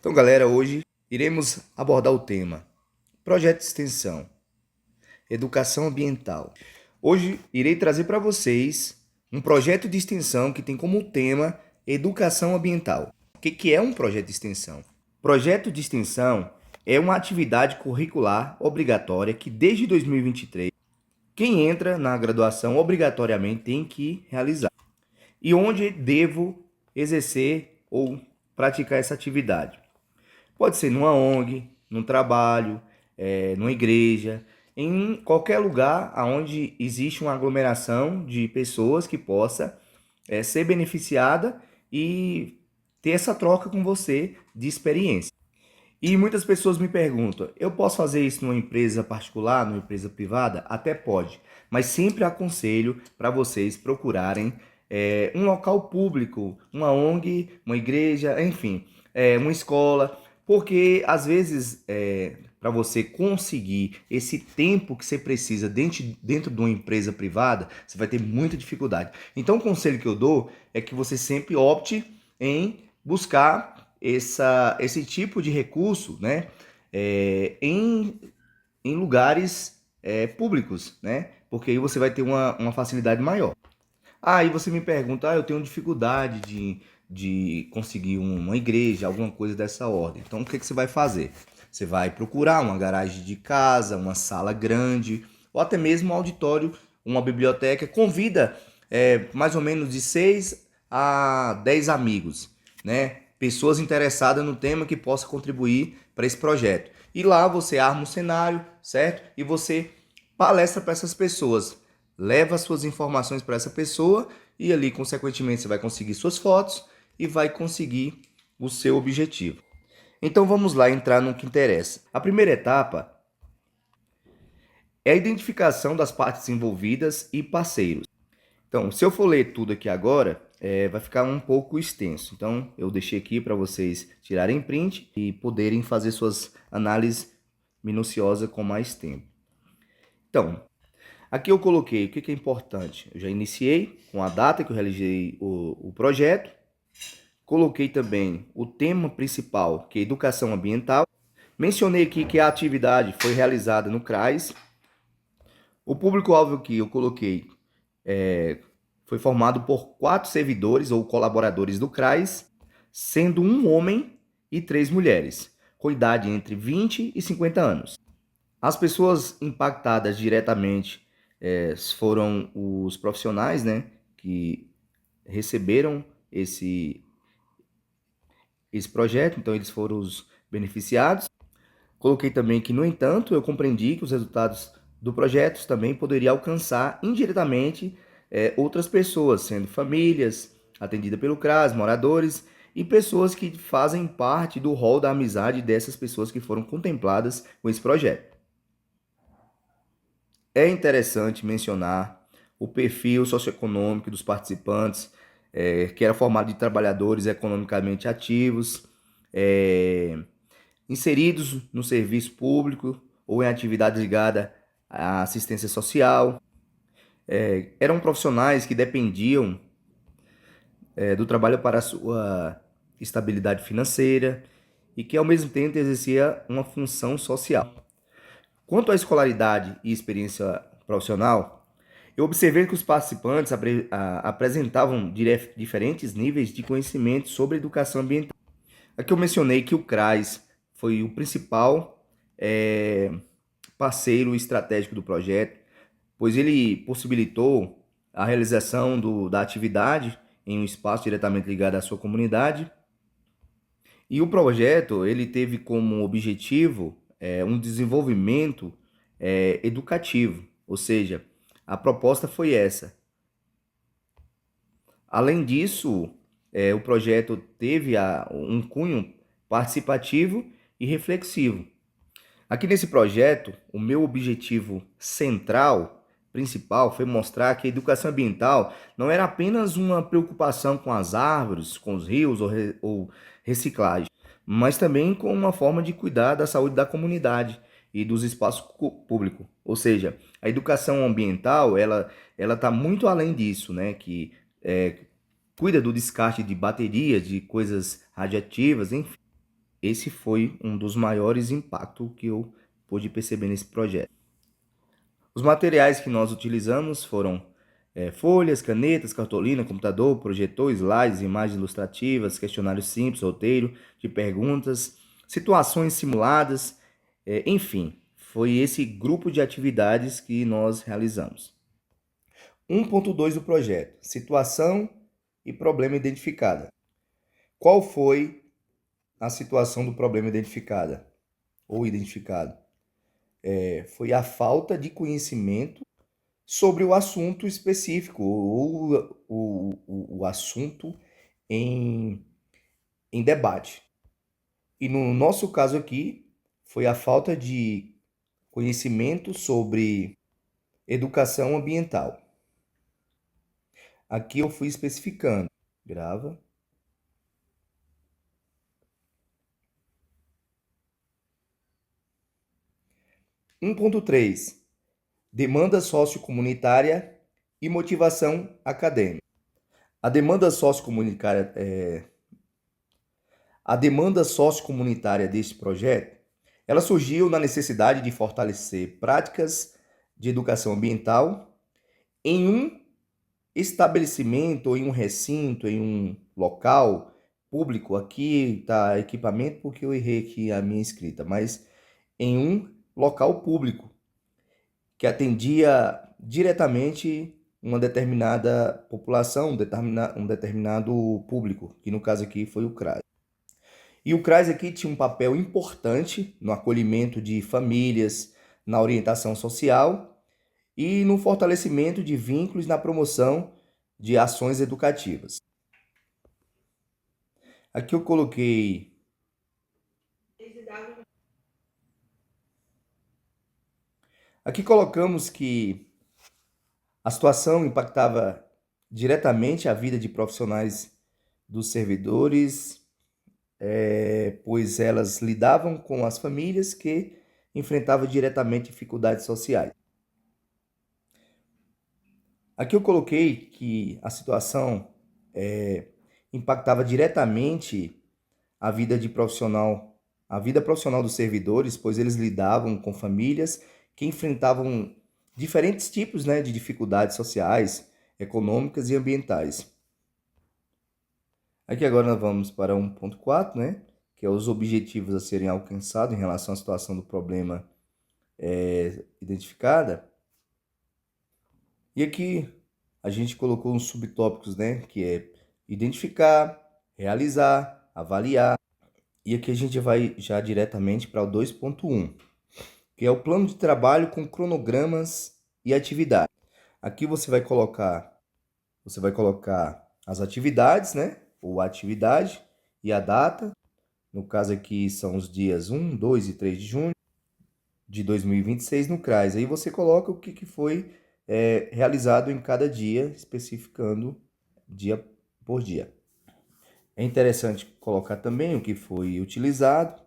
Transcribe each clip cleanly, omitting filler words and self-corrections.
Então, galera, hoje iremos abordar o tema Projeto de Extensão, Educação Ambiental. Hoje irei trazer para vocês um projeto de extensão que tem como tema Educação Ambiental. O que é um projeto de extensão? Projeto de extensão é uma atividade curricular obrigatória que desde 2023 quem entra na graduação obrigatoriamente tem que realizar. E onde devo exercer ou praticar essa atividade? Pode ser numa ONG, num trabalho, numa igreja, em qualquer lugar onde existe uma aglomeração de pessoas que possa ser beneficiada e ter essa troca com você de experiência. E muitas pessoas me perguntam, eu posso fazer isso numa empresa particular, numa empresa privada? Até pode, mas sempre aconselho para vocês procurarem um local público, uma ONG, uma igreja, enfim, uma escola, porque às vezes para você conseguir esse tempo que você precisa dentro de uma empresa privada, você vai ter muita dificuldade. Então o conselho que eu dou é que você sempre opte em buscar esse tipo de recurso, né, em lugares públicos, né, porque aí você vai ter uma facilidade maior. Aí você me pergunta, eu tenho dificuldade de conseguir uma igreja, alguma coisa dessa ordem. Então o que você vai fazer? Você vai procurar uma garagem de casa, uma sala grande, ou até mesmo um auditório, uma biblioteca. Convida mais ou menos de 6 a 10 amigos, né? Pessoas interessadas no tema que possa contribuir para esse projeto. E lá você arma um cenário, certo? E você palestra para essas pessoas, leva suas informações para essa pessoa e ali, consequentemente, você vai conseguir suas fotos e vai conseguir o seu objetivo. Então vamos lá entrar no que interessa. A primeira etapa é a identificação das partes envolvidas e parceiros. Então, se eu for ler tudo aqui agora, vai ficar um pouco extenso. Então, eu deixei aqui para vocês tirarem print e poderem fazer suas análises minuciosas com mais tempo. Então, aqui eu coloquei o que é importante. Eu já iniciei com a data que eu realizei o projeto. Coloquei também o tema principal, que é educação ambiental. Mencionei aqui que a atividade foi realizada no CRAS. O público-alvo que eu coloquei foi formado por 4 servidores ou colaboradores do CRAS, sendo um homem e 3 mulheres, com idade entre 20 e 50 anos. As pessoas impactadas diretamente foram os profissionais, né, que receberam esse projeto, então eles foram os beneficiados. Coloquei também que, no entanto, eu compreendi que os resultados do projeto também poderiam alcançar indiretamente outras pessoas, sendo famílias atendidas pelo CRAS, moradores e pessoas que fazem parte do rol da amizade dessas pessoas que foram contempladas com esse projeto. É interessante mencionar o perfil socioeconômico dos participantes, que era formado de trabalhadores economicamente ativos, inseridos no serviço público ou em atividade ligada à assistência social. Eram profissionais que dependiam do trabalho para a sua estabilidade financeira e que, ao mesmo tempo, exercia uma função social. Quanto à escolaridade e experiência profissional, eu observei que os participantes apresentavam diferentes níveis de conhecimento sobre educação ambiental. Aqui eu mencionei que o CRAS foi o principal parceiro estratégico do projeto, pois ele possibilitou a realização da atividade em um espaço diretamente ligado à sua comunidade. E o projeto ele teve como objetivo um desenvolvimento educativo, ou seja, a proposta foi essa. Além disso, o projeto teve um cunho participativo e reflexivo. Aqui nesse projeto, o meu objetivo central, principal, foi mostrar que a educação ambiental não era apenas uma preocupação com as árvores, com os rios ou reciclagem, mas também com uma forma de cuidar da saúde da comunidade e dos espaços públicos. Ou seja, a educação ambiental, ela está muito além disso, né? Que cuida do descarte de baterias, de coisas radiativas, enfim. Esse foi um dos maiores impactos que eu pude perceber nesse projeto. Os materiais que nós utilizamos foram folhas, canetas, cartolina, computador, projetor, slides, imagens ilustrativas, questionário simples, roteiro de perguntas, situações simuladas, enfim, foi esse grupo de atividades que nós realizamos. 1.2 do projeto, situação e problema identificada. Qual foi a situação do problema identificada ou identificado? Foi a falta de conhecimento sobre o assunto específico ou o assunto em, em debate. E no nosso caso aqui, foi a falta de conhecimento sobre educação ambiental. Aqui eu fui especificando. Grava. 1.3. Demanda sociocomunitária e motivação acadêmica. A demanda sociocomunitária, a demanda sociocomunitária deste projeto, ela surgiu na necessidade de fortalecer práticas de educação ambiental em um estabelecimento, ou em um recinto, em um local público. Aqui está equipamento porque eu errei aqui a minha escrita, mas em um local público que atendia diretamente uma determinada população, um determinado público, que no caso aqui foi o CRAS. E o CRAS aqui tinha um papel importante no acolhimento de famílias, na orientação social e no fortalecimento de vínculos na promoção de ações educativas. Aqui eu coloquei. Aqui colocamos que a situação impactava diretamente a vida de profissionais dos servidores, pois elas lidavam com as famílias que enfrentavam diretamente dificuldades sociais. Aqui eu coloquei que a situação impactava diretamente a vida de profissional, a vida profissional dos servidores, pois eles lidavam com famílias que enfrentavam diferentes tipos, né, de dificuldades sociais, econômicas e ambientais. Aqui agora nós vamos para 1.4, né, que é os objetivos a serem alcançados em relação à situação do problema identificada. E aqui a gente colocou uns subtópicos, né, que é identificar, realizar, avaliar. E aqui a gente vai já diretamente para o 2.1, que é o plano de trabalho com cronogramas e atividades. Aqui você vai colocar as atividades, né, ou a atividade e a data. No caso aqui são os dias 1, 2 e 3 de junho de 2026 no CRAS. Aí você coloca o que foi realizado em cada dia, especificando dia por dia. É interessante colocar também o que foi utilizado.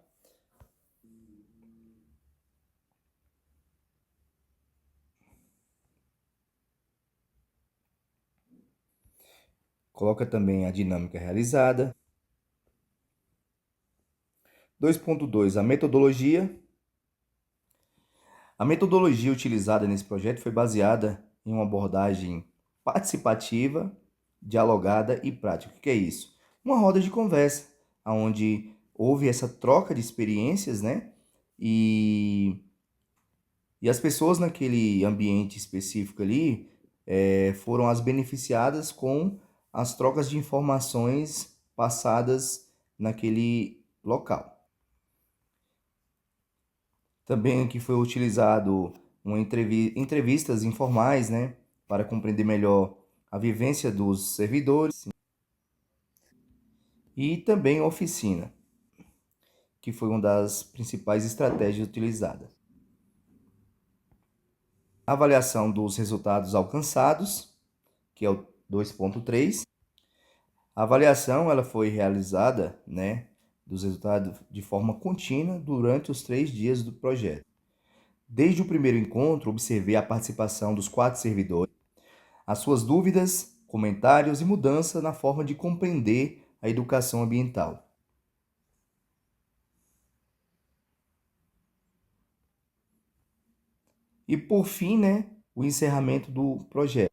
Coloca também a dinâmica realizada. 2.2, a metodologia. A metodologia utilizada nesse projeto foi baseada em uma abordagem participativa, dialogada e prática. O que é isso? Uma roda de conversa, onde houve essa troca de experiências, né? E as pessoas naquele ambiente específico ali foram as beneficiadas com as trocas de informações passadas naquele local. Também aqui foi utilizado entrevistas informais, né, para compreender melhor a vivência dos servidores e também oficina, que foi uma das principais estratégias utilizadas. Avaliação dos resultados alcançados, que é o 2.3. A avaliação ela foi realizada, né, dos resultados de forma contínua durante os 3 dias do projeto. Desde o primeiro encontro, observei a participação dos 4 servidores, as suas dúvidas, comentários e mudança na forma de compreender a educação ambiental. E por fim, né, o encerramento do projeto.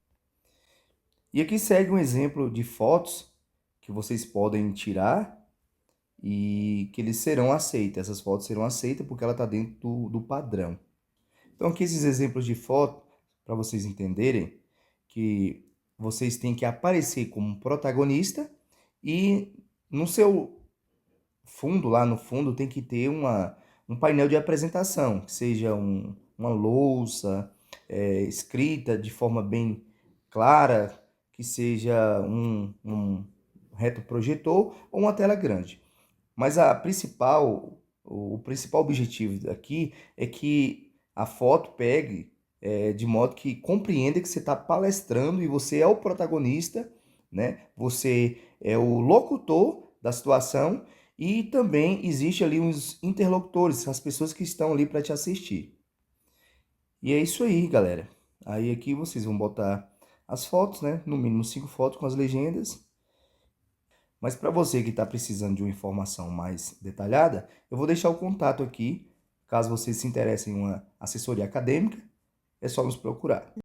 E aqui segue um exemplo de fotos que vocês podem tirar e que eles serão aceitas. Essas fotos serão aceitas porque ela está dentro do padrão. Então aqui esses exemplos de foto, para vocês entenderem que vocês têm que aparecer como protagonista e no seu fundo, lá no fundo, tem que ter um painel de apresentação, que seja uma louça escrita de forma bem clara, que seja um retroprojetor ou uma tela grande. Mas o principal objetivo aqui é que a foto pegue de modo que compreenda que você está palestrando e você é o protagonista, né? Você é o locutor da situação e também existe ali uns interlocutores, as pessoas que estão ali para te assistir. E é isso aí, galera. Aí aqui vocês vão botar as fotos, né? No mínimo 5 fotos com as legendas. Mas para você que está precisando de uma informação mais detalhada, eu vou deixar o contato aqui. Caso você se interesse em uma assessoria acadêmica, é só nos procurar.